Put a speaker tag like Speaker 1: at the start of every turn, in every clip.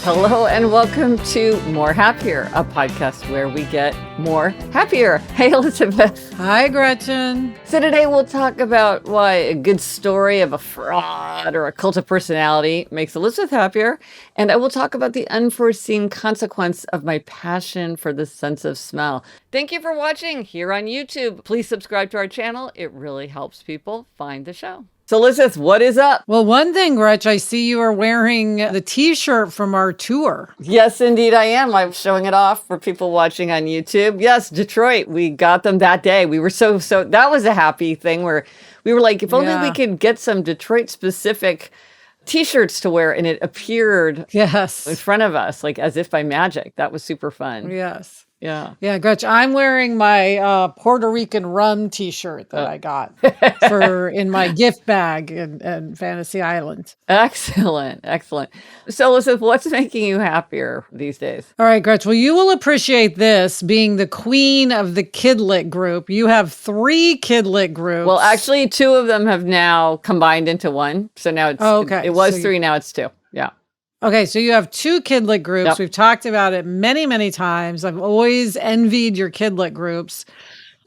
Speaker 1: Hello and welcome to More Happier, a podcast where we get more happier. Hey, Elizabeth.
Speaker 2: Hi, Gretchen.
Speaker 1: So today we'll talk about why a good story of a fraud or a cult of personality makes Elizabeth happier. And I will talk about the unforeseen consequence of my passion for the sense of smell. Thank you for watching here on YouTube. Please subscribe to our channel. It really helps people find the show. So Elizabeth, what is up?
Speaker 2: Well, one thing, Gretch, I see you are wearing the t-shirt from our tour.
Speaker 1: Yes, indeed I am. I'm showing it off for people watching on YouTube. Yes, Detroit, we got them that day. We were so, that was a happy thing where we were like, if only we could get some Detroit specific t-shirts to wear, and it appeared in front of us, like as if by magic. That was super fun.
Speaker 2: Yes.
Speaker 1: Yeah.
Speaker 2: Yeah, Gretch, I'm wearing my Puerto Rican rum t-shirt that I got in my gift bag in Fantasy Island.
Speaker 1: Excellent. Excellent. So, Elizabeth, what's making you happier these days?
Speaker 2: All right, Gretch, well, you will appreciate this being the queen of the KidLit group. You have 3 KidLit groups.
Speaker 1: Well, actually, 2 of them have now combined into one. So now it's, it was 3, now it's 2. Yeah.
Speaker 2: Okay, so you have 2 KidLit groups.
Speaker 1: Yep.
Speaker 2: We've talked about it many, many times. I've always envied your KidLit groups.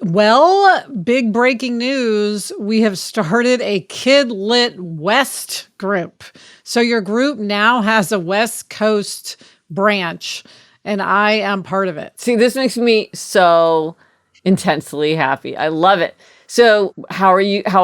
Speaker 2: Well, big breaking news. We have started a KidLit West group. So your group now has a West Coast branch, and I am part of it.
Speaker 1: See, this makes me so intensely happy. I love it. So how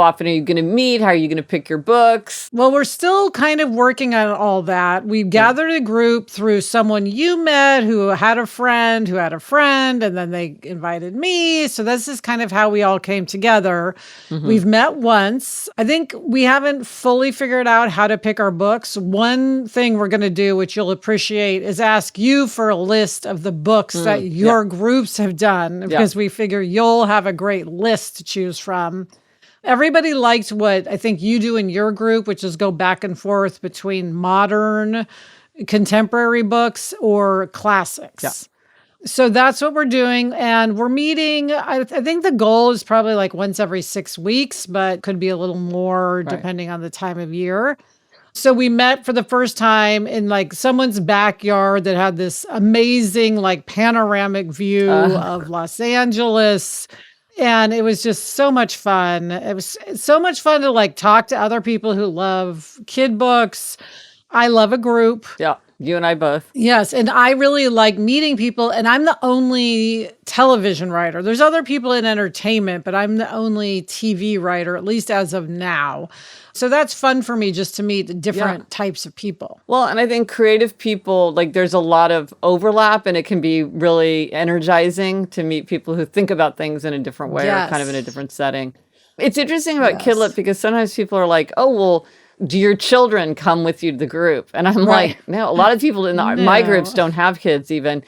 Speaker 1: often are you going to meet? How are you going to pick your books?
Speaker 2: Well, we're still kind of working on all that. We gathered a group through someone you met who had a friend, and then they invited me. So this is kind of how we all came together. Mm-hmm. We've met once. I think we haven't fully figured out how to pick our books. One thing we're going to do, which you'll appreciate, is ask you for a list of the books that your groups have done, because we figure you'll have a great list to choose from. Everybody liked what I think you do in your group, which is go back and forth between modern, contemporary books or classics. Yeah. So that's what we're doing. And we're meeting, I think the goal is probably like once every 6 weeks, but could be a little more depending on the time of year. So we met for the first time in like someone's backyard that had this amazing like panoramic view of Los Angeles. And it was just so much fun. It was so much fun to like talk to other people who love kid books. I love a group.
Speaker 1: Yeah, you and I both.
Speaker 2: Yes, and I really like meeting people. And I'm the only television writer. There's other people in entertainment, but I'm the only TV writer, at least as of now. So that's fun for me just to meet different types of people.
Speaker 1: Well, and I think creative people, like there's a lot of overlap, and it can be really energizing to meet people who think about things in a different way or kind of in a different setting. It's interesting about KidLit because sometimes people are like, oh, well, do your children come with you to the group? And I'm like, no, a lot of people in my groups don't have kids even.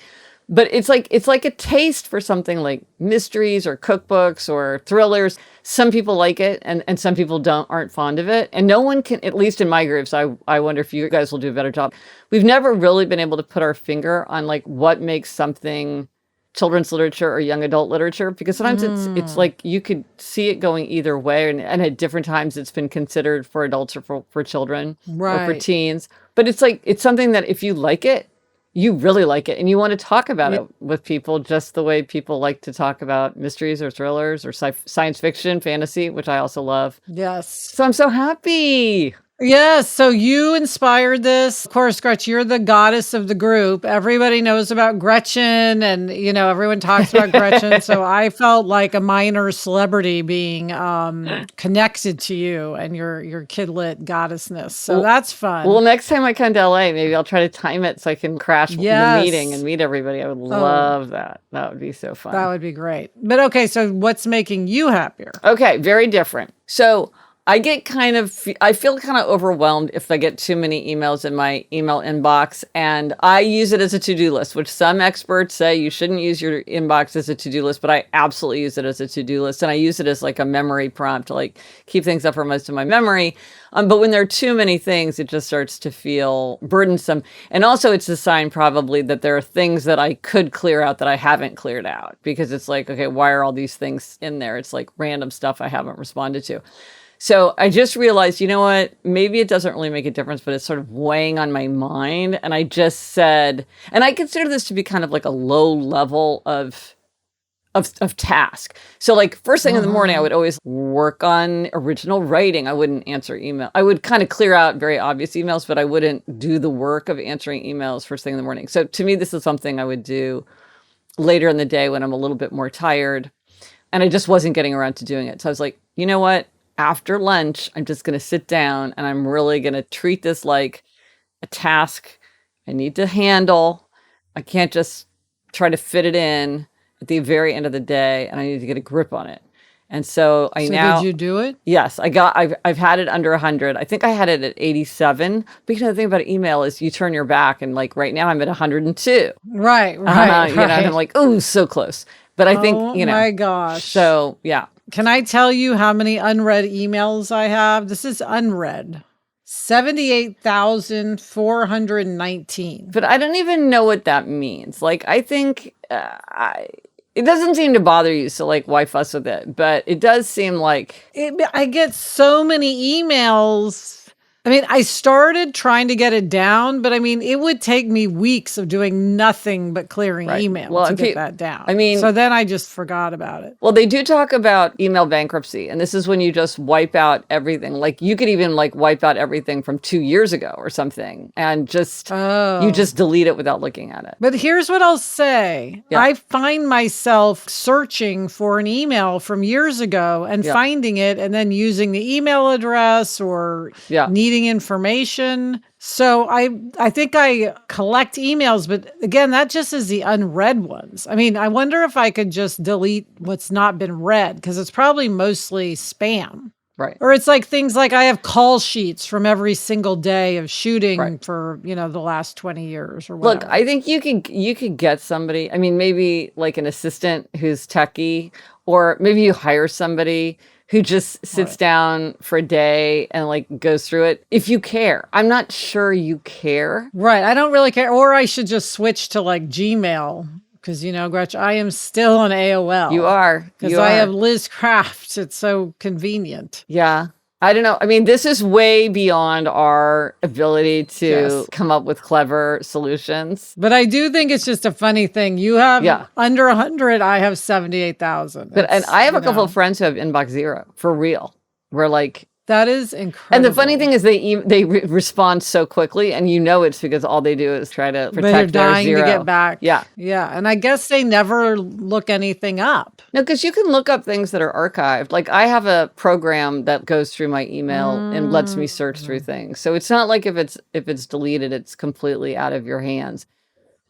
Speaker 1: But it's like a taste for something like mysteries or cookbooks or thrillers. Some people like it and some people aren't fond of it. And no one can, at least in my groups, I wonder if you guys will do a better job. We've never really been able to put our finger on like what makes something children's literature or young adult literature, because sometimes it's like you could see it going either way. And at different times it's been considered for adults or for children or for teens. But it's like, it's something that if you like it, you really like it, and you want to talk about it with people just the way people like to talk about mysteries or thrillers or science fiction, fantasy, which I also love.
Speaker 2: Yes.
Speaker 1: So I'm so happy.
Speaker 2: Yes. So you inspired this. Of course, Gretchen, you're the goddess of the group. Everybody knows about Gretchen and, you know, everyone talks about Gretchen. So I felt like a minor celebrity being connected to you and your KidLit goddessness. So that's fun.
Speaker 1: Well, next time I come to LA, maybe I'll try to time it so I can crash the meeting and meet everybody. I would love that. That would be so fun.
Speaker 2: That would be great. But okay, so what's making you happier?
Speaker 1: Okay, very different. So I feel kind of overwhelmed if I get too many emails in my email inbox, and I use it as a to-do list, which some experts say you shouldn't use your inbox as a to-do list, but I absolutely use it as a to-do list, and I use it as like a memory prompt to like keep things up for most of my memory. But when there are too many things, it just starts to feel burdensome. And also it's a sign probably that there are things that I could clear out that I haven't cleared out, because it's like, okay, why are all these things in there? It's like random stuff I haven't responded to. So I just realized, you know what? Maybe it doesn't really make a difference, but it's sort of weighing on my mind. And I just said, and I consider this to be kind of like a low level of task. So like first thing in the morning, I would always work on original writing. I wouldn't answer email. I would kind of clear out very obvious emails, but I wouldn't do the work of answering emails first thing in the morning. So to me, this is something I would do later in the day when I'm a little bit more tired. And I just wasn't getting around to doing it. So I was like, you know what? After lunch, I'm just going to sit down and I'm really going to treat this like a task I need to handle. I can't just try to fit it in at the very end of the day, and I need to get a grip on it. And so
Speaker 2: did you do it?
Speaker 1: Yes, I've had it under 100. I think I had it at 87. But the thing about email is you turn your back, and like right now I'm at 102.
Speaker 2: Right.
Speaker 1: You know, and I'm like, ooh, so close. But I think,
Speaker 2: Oh my gosh.
Speaker 1: So yeah.
Speaker 2: Can I tell you how many unread emails I have? This is unread. 78,419.
Speaker 1: But I don't even know what that means. Like, I think it doesn't seem to bother you, so like, why fuss with it? But it does seem like
Speaker 2: I get so many emails. I mean, I started trying to get it down, but I mean, it would take me weeks of doing nothing but clearing email to get that down.
Speaker 1: I mean,
Speaker 2: so then I just forgot about it.
Speaker 1: Well, they do talk about email bankruptcy, and this is when you just wipe out everything. Like you could even like wipe out everything from 2 years ago or something, and just you just delete it without looking at it.
Speaker 2: But here's what I'll say. Yeah. I find myself searching for an email from years ago and finding it and then using the email address or needing information. So I think I collect emails, but again, that just is the unread ones. I mean, I wonder if I could just delete what's not been read because it's probably mostly spam.
Speaker 1: Right.
Speaker 2: Or it's like things like I have call sheets from every single day of shooting for, the last 20 years or whatever.
Speaker 1: Look, I think you could get somebody, I mean, maybe like an assistant who's techie, or maybe you hire somebody who just sits down for a day and like goes through it. If you care. I'm not sure you care.
Speaker 2: Right. I don't really care. Or I should just switch to like Gmail. Because, Gretchen, I am still on AOL.
Speaker 1: You are.
Speaker 2: Because I have Liz Craft. It's so convenient.
Speaker 1: Yeah. I don't know. I mean, this is way beyond our ability to come up with clever solutions.
Speaker 2: But I do think it's just a funny thing. You have under 100, I have 78,000.
Speaker 1: And I have a couple of friends who have inbox zero, for real. We're like...
Speaker 2: That is incredible.
Speaker 1: And the funny thing is they respond so quickly, and it's because all they do is try to protect their zero.
Speaker 2: They're dying to get back.
Speaker 1: Yeah.
Speaker 2: Yeah. And I guess they never look anything up.
Speaker 1: No, because you can look up things that are archived. Like I have a program that goes through my email and lets me search through things. So it's not like if it's deleted, it's completely out of your hands.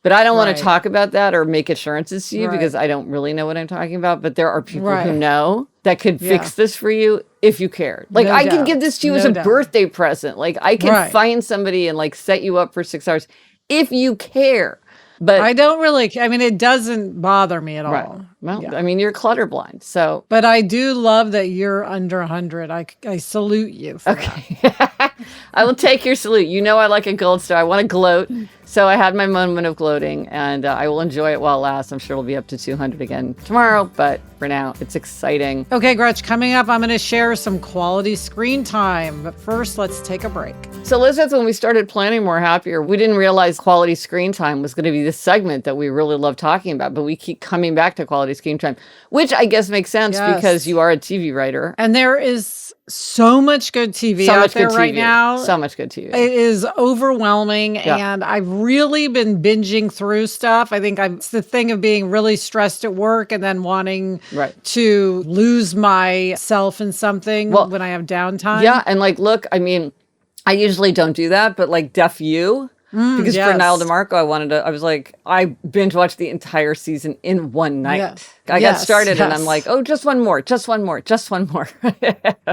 Speaker 1: But I don't want to talk about that or make assurances to you because I don't really know what I'm talking about. But there are people who know that could fix this for you if you cared. Like I can give this to you as a birthday present. Like I can find somebody and like set you up for 6 hours if you care. But
Speaker 2: I don't really, it doesn't bother me at all.
Speaker 1: Well, I mean, you're clutter blind, so.
Speaker 2: But I do love that you're under 100. I salute you for that.
Speaker 1: I will take your salute. I like a gold star. I want to gloat. So I had my moment of gloating, and I will enjoy it while it lasts. I'm sure it'll be up to 200 again tomorrow, but for now, it's exciting.
Speaker 2: Okay, Gretch, coming up, I'm going to share some quality screen time. But first, let's take a break.
Speaker 1: So Elizabeth, when we started planning More Happier, we didn't realize quality screen time was going to be this segment that we really love talking about, but we keep coming back to quality screen time, which I guess makes sense because you are a TV writer.
Speaker 2: And there is so much good TV out there right now.
Speaker 1: So much good TV.
Speaker 2: It is overwhelming, and I've really been binging through stuff. I think it's the thing of being really stressed at work and then wanting to lose myself in something when I have downtime.
Speaker 1: Yeah, and look, I usually don't do that, but Deaf You, because for Niall DeMarco, I was like, I binge watched the entire season in one night. Yes. I got started and I'm like, oh, just one more.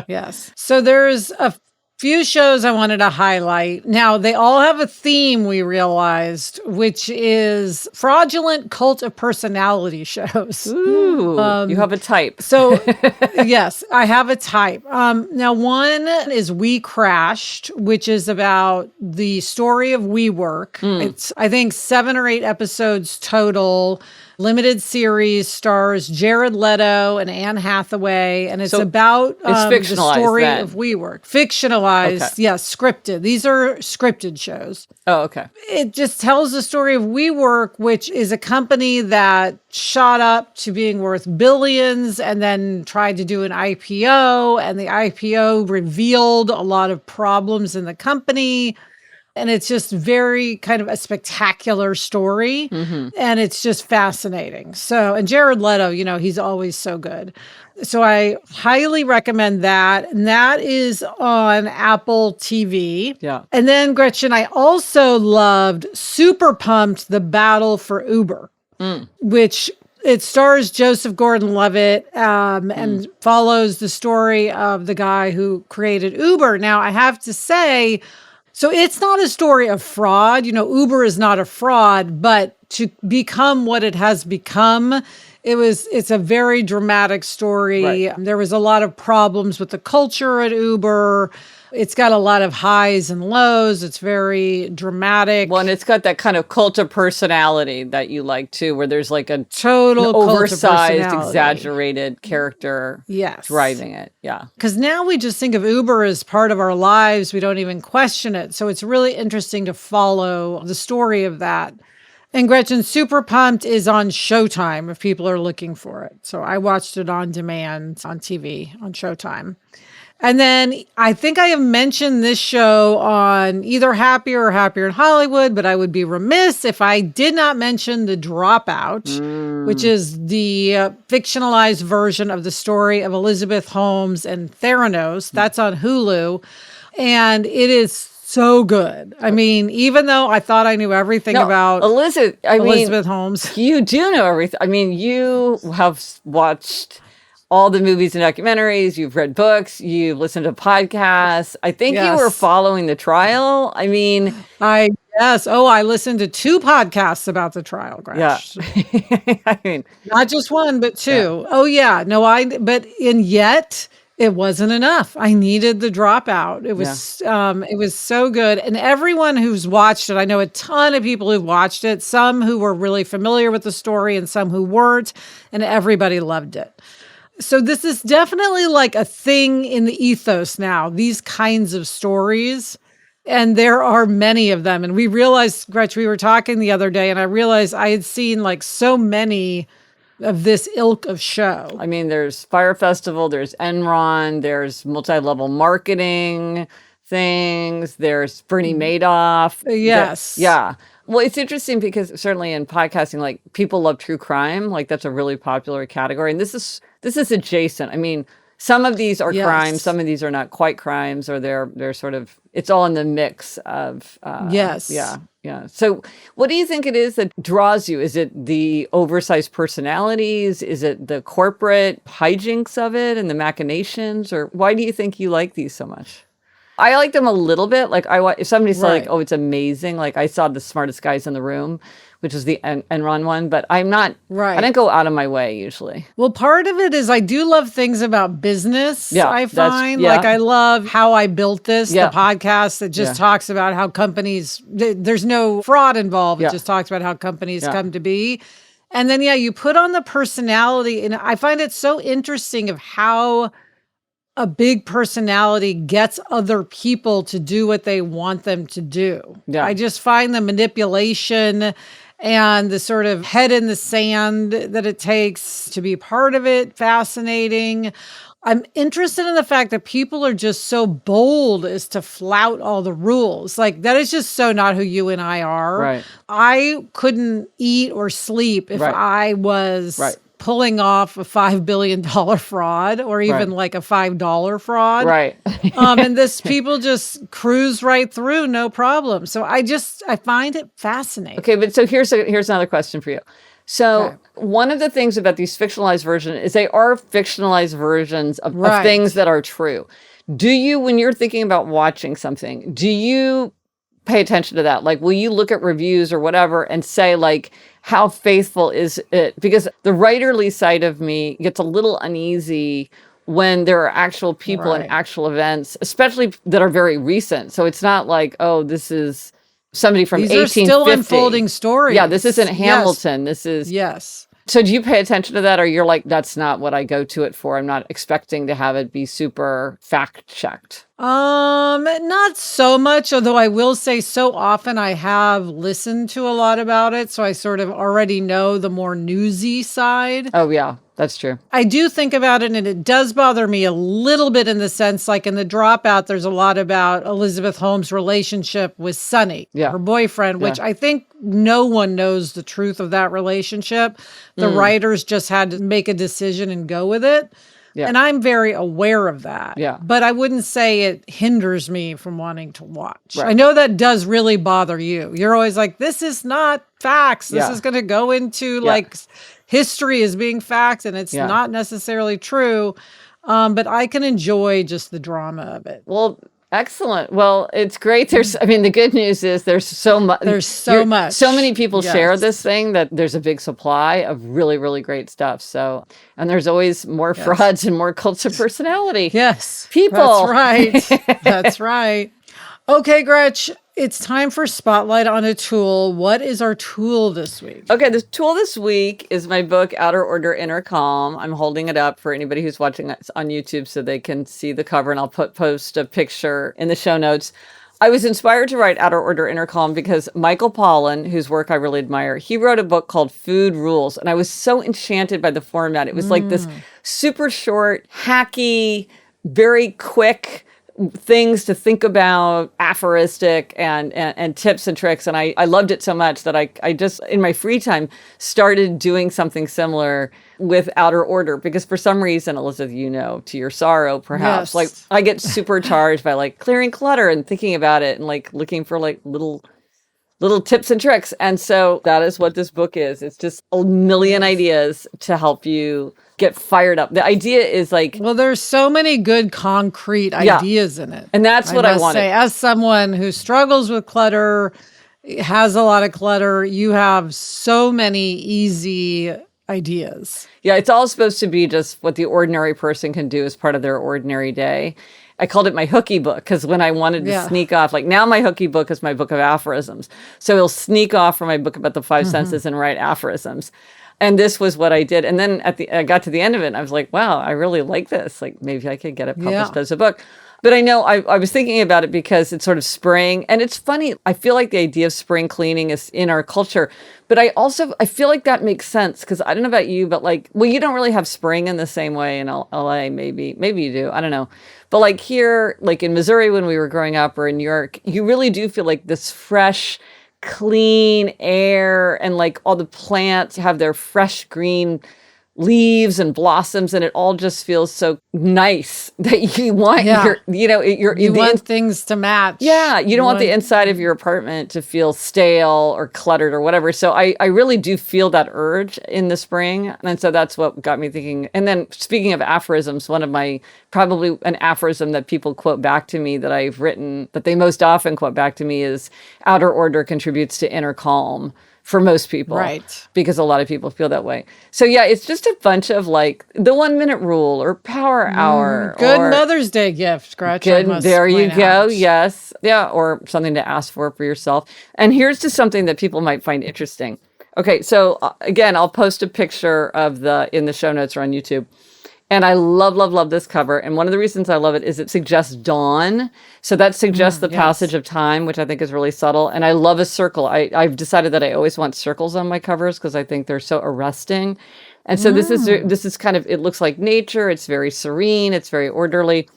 Speaker 2: Yes. So there's a few shows I wanted to highlight. Now, they all have a theme, we realized, which is fraudulent cult of personality shows.
Speaker 1: Ooh, you have a type.
Speaker 2: So, yes, I have a type. Now, one is We Crashed, which is about the story of WeWork. It's, I think, 7 or 8 episodes total. limited series, stars Jared Leto and Anne Hathaway, and it's about the story of WeWork. Fictionalized, yes, scripted. These are scripted shows.
Speaker 1: Oh, okay.
Speaker 2: It just tells the story of WeWork, which is a company that shot up to being worth billions and then tried to do an IPO, and the IPO revealed a lot of problems in the company. And it's just very kind of a spectacular story. And it's just fascinating. So, and Jared Leto, he's always so good. So I highly recommend that. And that is on Apple TV.
Speaker 1: Yeah.
Speaker 2: And then, Gretchen, I also loved Super Pumped, The Battle for Uber, which it stars Joseph Gordon-Levitt and follows the story of the guy who created Uber. Now, I have to say, so it's not a story of fraud. Uber is not a fraud, but to become what it has become, it's a very dramatic story.
Speaker 1: Right.
Speaker 2: There was a lot of problems with the culture at Uber. It's got a lot of highs and lows. It's very dramatic.
Speaker 1: Well, and it's got that kind of cult of personality that you like too, where there's like a
Speaker 2: total
Speaker 1: oversized, exaggerated character driving it. Yeah.
Speaker 2: Because now we just think of Uber as part of our lives. We don't even question it. So it's really interesting to follow the story of that. And Gretchen, Super Pumped is on Showtime if people are looking for it. So I watched it on demand on TV on Showtime. And then I think I have mentioned this show on either Happier or Happier in Hollywood, but I would be remiss if I did not mention The Dropout, which is the fictionalized version of the story of Elizabeth Holmes and Theranos. That's on Hulu. And it is so good. I mean, even though I thought I knew everything about Elizabeth Holmes.
Speaker 1: You do know everything. I mean, you have watched all the movies and documentaries, you've read books, you've listened to podcasts. I think you were following the trial. I mean,
Speaker 2: I listened to 2 podcasts about the trial, Gretch.
Speaker 1: Yeah. I mean,
Speaker 2: not just one, but 2. Yeah. Oh yeah. No, and yet it wasn't enough. I needed The Dropout. It was so good. And everyone who's watched it, I know a ton of people who've watched it, some who were really familiar with the story and some who weren't, and everybody loved it. So this is definitely like a thing in the ethos now, these kinds of stories. And there are many of them. And we realized, Gretch, we were talking the other day, and I realized I had seen like so many of this ilk of show.
Speaker 1: I mean, there's Fire Festival, there's Enron, there's multi-level marketing things, there's Bernie Madoff.
Speaker 2: Yes.
Speaker 1: Yeah. Well, it's interesting because certainly in podcasting, like people love true crime. Like that's a really popular category. And this is adjacent. I mean, some of these are crimes, some of these are not quite crimes, or they're sort of, it's all in the mix of,
Speaker 2: yes.
Speaker 1: Yeah. So what do you think it is that draws you? Is it the oversized personalities? Is it the corporate hijinks of it and the machinations? Or why do you think you like these so much? I like them a little bit. Like if somebody said like, "Oh, it's amazing," like I saw The Smartest Guys in the Room, which is the Enron one, but I'm not.
Speaker 2: Right.
Speaker 1: I don't go out of my way usually.
Speaker 2: Well, part of it is I do love things about business.
Speaker 1: Yeah,
Speaker 2: I find like I love How I Built This, the podcast that just talks about how companies. There's no fraud involved. It just talks about how companies come to be. And then you put on the personality, and I find it so interesting of how a big personality gets other people to do what they want them to do. Yeah. I just find the manipulation and the sort of head in the sand that it takes to be part of it fascinating. I'm interested in the fact that people are just so bold as to flout all the rules. Like that is just so not who you and I are.
Speaker 1: Right.
Speaker 2: I couldn't eat or sleep if I was pulling off a $5 billion fraud or even like a $5 fraud.
Speaker 1: Right.
Speaker 2: And people just cruise right through, no problem. So I find it fascinating.
Speaker 1: Okay, but so here's another question for you. So one of the things about these fictionalized versions is they are fictionalized versions of things that are true. Do you, when you're thinking about watching something, do you pay attention to that? Like, will you look at reviews or whatever and say like, how faithful is it? Because the writerly side of me gets a little uneasy when there are actual people and actual events, especially that are very recent. So it's not like, oh, this is somebody from 1850.
Speaker 2: These are still unfolding stories.
Speaker 1: Yeah, this isn't Hamilton. This is...
Speaker 2: Yes.
Speaker 1: So do you pay attention to that, or you're like, that's not what I go to it for? I'm not expecting to have it be super fact checked.
Speaker 2: Not so much, although I will say so often I have listened to a lot about it, so I sort of already know the more newsy side.
Speaker 1: Oh, yeah, that's true.
Speaker 2: I do think about it, and it does bother me a little bit in the sense, like in The Dropout, there's a lot about Elizabeth Holmes' relationship with Sonny, her boyfriend, which I think no one knows the truth of that relationship. The writers just had to make a decision and go with it. Yeah. And I'm very aware of that. Yeah. But I wouldn't say it hinders me from wanting to watch. Right. I know that does really bother you. You're always like, this is not facts. This is going to go into like history as being facts, and it's not necessarily true. But I can enjoy just the drama of it.
Speaker 1: Well, excellent. Well, it's great. The good news is there's so much.
Speaker 2: There's so much.
Speaker 1: So many people share this thing that there's a big supply of really, really great stuff. So, and there's always more frauds and more cults of personality.
Speaker 2: Yes.
Speaker 1: People.
Speaker 2: That's right. That's right. Okay, Gretch, it's time for Spotlight on a Tool. What is our tool this week?
Speaker 1: Okay, the tool this week is my book, Outer Order, Inner Calm. I'm holding it up for anybody who's watching us on YouTube so they can see the cover, and I'll post a picture in the show notes. I was inspired to write Outer Order, Inner Calm because Michael Pollan, whose work I really admire, he wrote a book called Food Rules, and I was so enchanted by the format. It was like this super short, hacky, very quick things to think about, aphoristic and tips and tricks. And I loved it so much that I just, in my free time, started doing something similar with Outer Order, because for some reason, Elizabeth, to your sorrow, perhaps, like I get supercharged by like clearing clutter and thinking about it and like looking for like little tips and tricks. And so that is what this book is. It's just a million ideas to help you get fired up. The idea is like,
Speaker 2: well, there's so many good concrete ideas in it.
Speaker 1: And that's what I wanted.
Speaker 2: Say, as someone who struggles with clutter, has a lot of clutter, you have so many easy ideas.
Speaker 1: Yeah, it's all supposed to be just what the ordinary person can do as part of their ordinary day. I called it my Hookie Book because when I wanted to sneak off, like now my Hookie Book is my book of aphorisms. So it'll sneak off from my book about the five senses and write aphorisms. And this was what I did. And then I got to the end of it and I was like, wow, I really like this. Like maybe I could get it published as a book. But I know I was thinking about it because it's sort of spring. And it's funny. I feel like the idea of spring cleaning is in our culture. But I feel like that makes sense because I don't know about you, but like, well, you don't really have spring in the same way in LA, maybe you do. I don't know. But like here, like in Missouri when we were growing up, or in New York, you really do feel like this fresh, clean air, and like all the plants have their fresh green leaves and blossoms, and it all just feels so nice that you want
Speaker 2: you want things to match.
Speaker 1: Yeah, you don't want the inside of your apartment to feel stale or cluttered or whatever. So I really do feel that urge in the spring, and so that's what got me thinking. And then speaking of aphorisms, one of my probably an aphorism that people quote back to me that I've written that they most often quote back to me is outer order contributes to inner calm. For most people, right? Because a lot of people feel that way. So yeah, it's just a bunch of like the 1 minute rule or power hour.
Speaker 2: Good Mother's Day gift, Gretchen.
Speaker 1: Good, there you go. Yes, yeah, or something to ask for yourself. And here's just something that people might find interesting. Okay, so again, I'll post a picture of in the show notes or on YouTube. And I love this cover. And one of the reasons I love it is it suggests dawn. So that suggests the passage of time, which I think is really subtle. And I love a circle. I've decided that I always want circles on my covers because I think they're so arresting. And so this is kind of, it looks like nature. It's very serene. It's very orderly.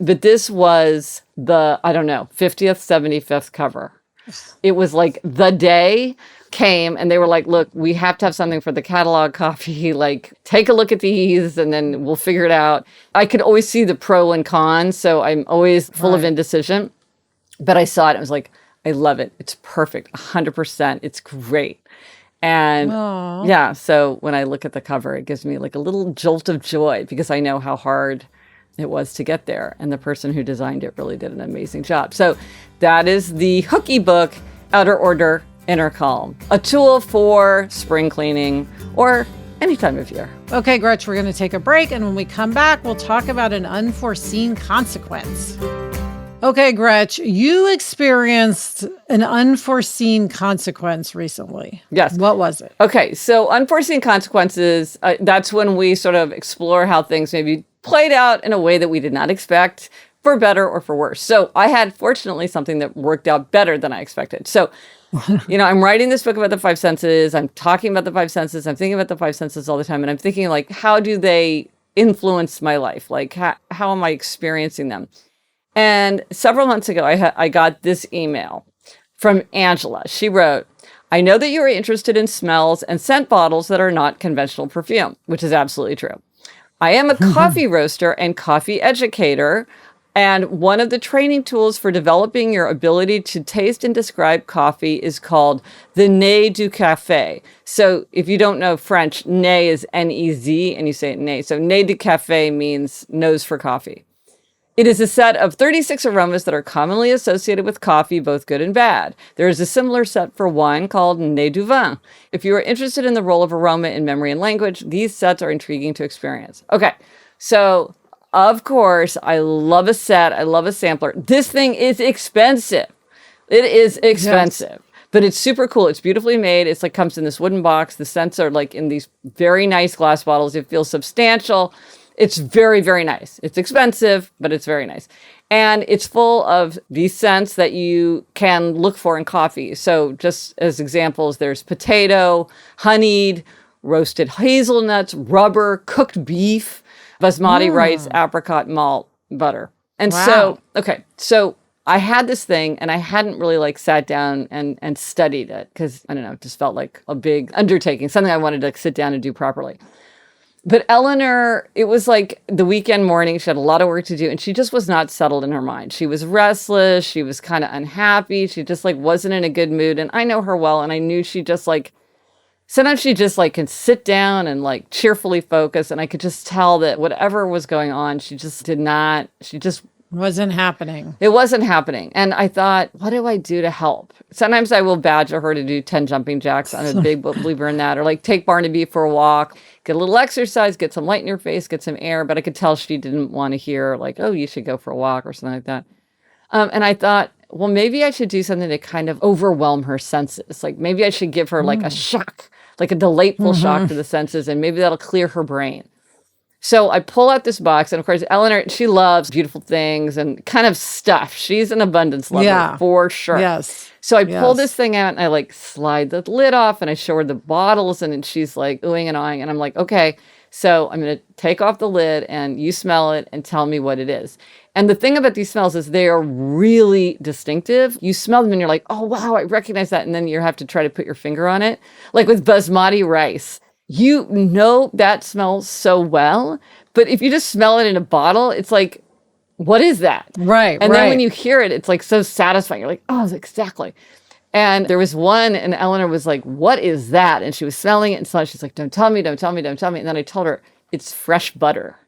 Speaker 1: But this was the, 50th, 75th cover. It was like the day came and they were like, look, we have to have something for the catalog copy. Like, take a look at these and then we'll figure it out. I could always see the pro and cons, so I'm always full of indecision. But I saw it and I was like, I love it. It's perfect. 100%. It's great. And so when I look at the cover, it gives me like a little jolt of joy because I know how hard it was to get there. And the person who designed it really did an amazing job. So that is the Hookie Book, Outer Order, Inner Calm, a tool for spring cleaning or any time of year.
Speaker 2: Okay, Gretch, we're going to take a break. And when we come back, we'll talk about an unforeseen consequence. Okay, Gretch, you experienced an unforeseen consequence recently.
Speaker 1: Yes.
Speaker 2: What was it?
Speaker 1: Okay, so unforeseen consequences, that's when we sort of explore how things maybe played out in a way that we did not expect, for better or for worse. So I had, fortunately, something that worked out better than I expected. So, I'm writing this book about the five senses. I'm talking about the five senses. I'm thinking about the five senses all the time. And I'm thinking, like, how do they influence my life? Like, how am I experiencing them? And several months ago, I got this email from Angela. She wrote, I know that you are interested in smells and scent bottles that are not conventional perfume, which is absolutely true. I am a coffee roaster and coffee educator. And one of the training tools for developing your ability to taste and describe coffee is called the nez du café. So if you don't know French, nez is N-E-Z, and you say it nez. So nez du café means nose for coffee. It is a set of 36 aromas that are commonly associated with coffee, both good and bad. There is a similar set for wine called nez du vin. If you are interested in the role of aroma in memory and language, these sets are intriguing to experience. Okay, so of course, I love a set. I love a sampler. This thing is expensive. It is expensive. Yes. But it's super cool. It's beautifully made. It's like comes in this wooden box. The scents are like in these very nice glass bottles. It feels substantial. It's very, very nice. It's expensive, but it's very nice. And it's full of these scents that you can look for in coffee. So just as examples, there's potato, honeyed, roasted hazelnuts, rubber, cooked beef, basmati rice, apricot malt, butter. And so I had this thing and I hadn't really like sat down and studied it because, I don't know, it just felt like a big undertaking, something I wanted to like, sit down and do properly. But Eleanor, it was like the weekend morning. She had a lot of work to do and she just was not settled in her mind. She was restless. She was kind of unhappy. She just like wasn't in a good mood. And I know her well. And I knew she just like, sometimes she just like can sit down and like cheerfully focus. And I could just tell that whatever was going on, she just
Speaker 2: wasn't happening.
Speaker 1: It wasn't happening. And I thought, what do I do to help? Sometimes I will badger her to do 10 jumping jacks. I'm a big believer in that. Or like take Barnaby for a walk, get a little exercise, get some light in your face, get some air. But I could tell she didn't want to hear like, oh, you should go for a walk or something like that. And I thought, well, maybe I should do something to kind of overwhelm her senses. Like maybe I should give her like a shock, like a delightful shock to the senses. And maybe that'll clear her brain. So I pull out this box, and of course, Eleanor, she loves beautiful things and kind of stuff. She's an abundance lover for sure.
Speaker 2: Yes.
Speaker 1: So I pull this thing out, and I like slide the lid off, and I show her the bottles, and she's like oohing and awing, and I'm like, okay, so I'm going to take off the lid, and you smell it, and tell me what it is. And the thing about these smells is they are really distinctive. You smell them, and you're like, oh, wow, I recognize that, and then you have to try to put your finger on it. Like with basmati rice. You know that smells so well, but if you just smell it in a bottle, it's like, what is that?
Speaker 2: Right.
Speaker 1: And then when you hear it, it's like so satisfying. You're like, oh, exactly. And there was one, and Eleanor was like, what is that? And she was smelling it, and so she's like, don't tell me, don't tell me, don't tell me. And then I told her, it's fresh butter.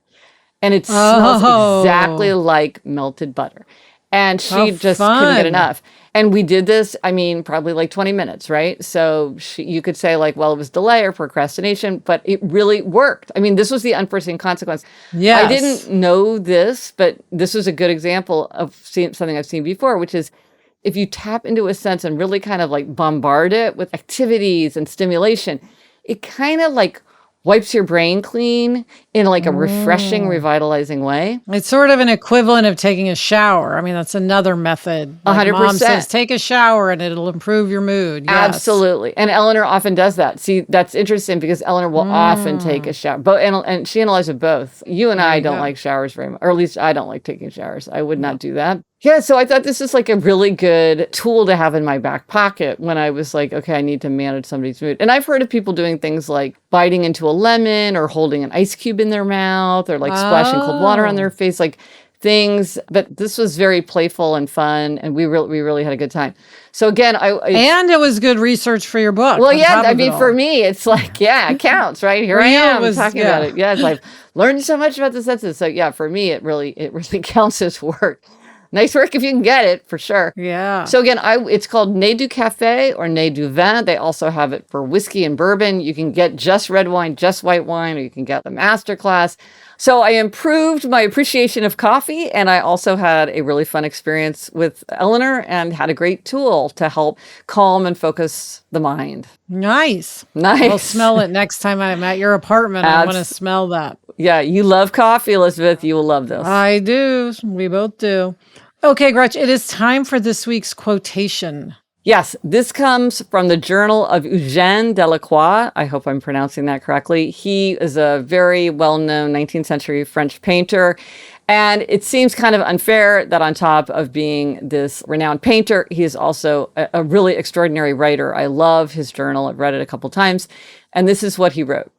Speaker 1: And it smells exactly like melted butter. And she just couldn't get enough. And we did this, I mean, probably like 20 minutes, right? So you could say like, well, it was delay or procrastination, but it really worked. I mean, this was the unforeseen consequence.
Speaker 2: Yes.
Speaker 1: I didn't know this, but this was a good example of something I've seen before, which is if you tap into a sense and really kind of like bombard it with activities and stimulation, it kind of like wipes your brain clean in like a refreshing, revitalizing way.
Speaker 2: It's sort of an equivalent of taking a shower. I mean, that's another method. Like
Speaker 1: 100%.
Speaker 2: Mom says, take a shower and it'll improve your mood. Yes.
Speaker 1: Absolutely. And Eleanor often does that. See, that's interesting because Eleanor will often take a shower. And she and Eliza both. You and I don't like showers very much, or at least I don't like taking showers. I would not do that. Yeah, so I thought this is like a really good tool to have in my back pocket when I was like, okay, I need to manage somebody's mood. And I've heard of people doing things like biting into a lemon or holding an ice cube in their mouth or like splashing cold water on their face, like things. But this was very playful and fun, and we really had a good time. So again,
Speaker 2: and it was good research for your book.
Speaker 1: Well, yeah, I mean, for me, it's like, yeah, it counts, right? Here I am talking about it. Yeah, it's like learned so much about the senses. So yeah, for me, it really counts as work. Nice work if you can get it, for sure.
Speaker 2: Yeah.
Speaker 1: So again, it's called Nez du Café or Nez du Vin. They also have it for whiskey and bourbon. You can get just red wine, just white wine, or you can get the masterclass. So I improved my appreciation of coffee, and I also had a really fun experience with Eleanor and had a great tool to help calm and focus the mind.
Speaker 2: Nice.
Speaker 1: Nice.
Speaker 2: I'll smell it next time I'm at your apartment. I want to smell that.
Speaker 1: Yeah, you love coffee, Elizabeth. You will love this.
Speaker 2: I do. We both do. Okay, Gretch, it is time for this week's quotation.
Speaker 1: Yes, this comes from the Journal of Eugène Delacroix. I hope I'm pronouncing that correctly. He is a very well-known 19th century French painter. And it seems kind of unfair that on top of being this renowned painter, he is also a really extraordinary writer. I love his journal. I've read it a couple times. And this is what he wrote.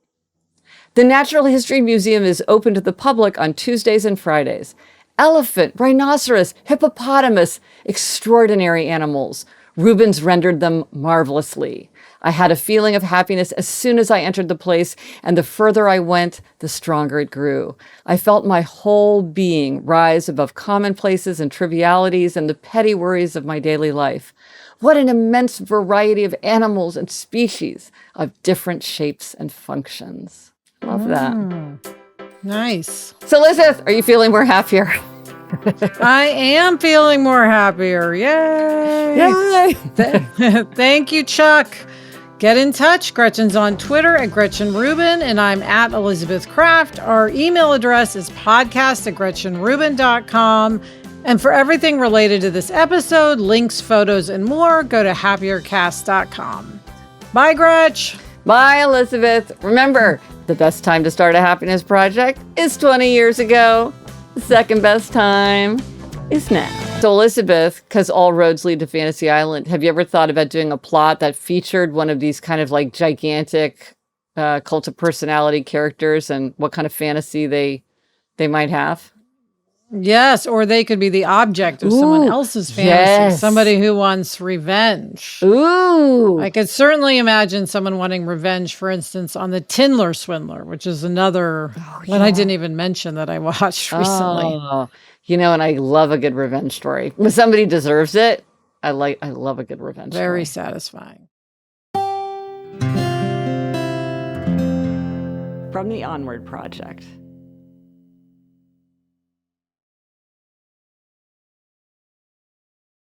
Speaker 1: The Natural History Museum is open to the public on Tuesdays and Fridays. Elephant, rhinoceros, hippopotamus, extraordinary animals. Rubens rendered them marvelously. I had a feeling of happiness as soon as I entered the place, and the further I went, the stronger it grew. I felt my whole being rise above commonplaces and trivialities and the petty worries of my daily life. What an immense variety of animals and species of different shapes and functions. Love that.
Speaker 2: Nice.
Speaker 1: So, Elizabeth, are you feeling more happier?
Speaker 2: I am feeling more happier. Yay!
Speaker 1: Yay!
Speaker 2: Thank you, Chuck. Get in touch. Gretchen's on Twitter at Gretchen Rubin, and I'm at Elizabeth Kraft. Our email address is podcast@GretchenRubin.com. And for everything related to this episode, links, photos, and more, go to happiercast.com. Bye, Gretch.
Speaker 1: Bye, Elizabeth. Remember, the best time to start a happiness project is 20 years ago. The second best time is now. So, Elizabeth, because all roads lead to Fantasy Island, have you ever thought about doing a plot that featured one of these kind of like gigantic cult of personality characters and what kind of fantasy they might have?
Speaker 2: Yes, or they could be the object of someone else's fantasy.
Speaker 1: Yes.
Speaker 2: Somebody who wants revenge.
Speaker 1: Ooh.
Speaker 2: I could certainly imagine someone wanting revenge, for instance, on the Tindler Swindler, which is another one I didn't even mention that I watched recently.
Speaker 1: Oh, and I love a good revenge story. When somebody deserves it, I love a good revenge story.
Speaker 2: Very satisfying.
Speaker 1: From the Onward Project.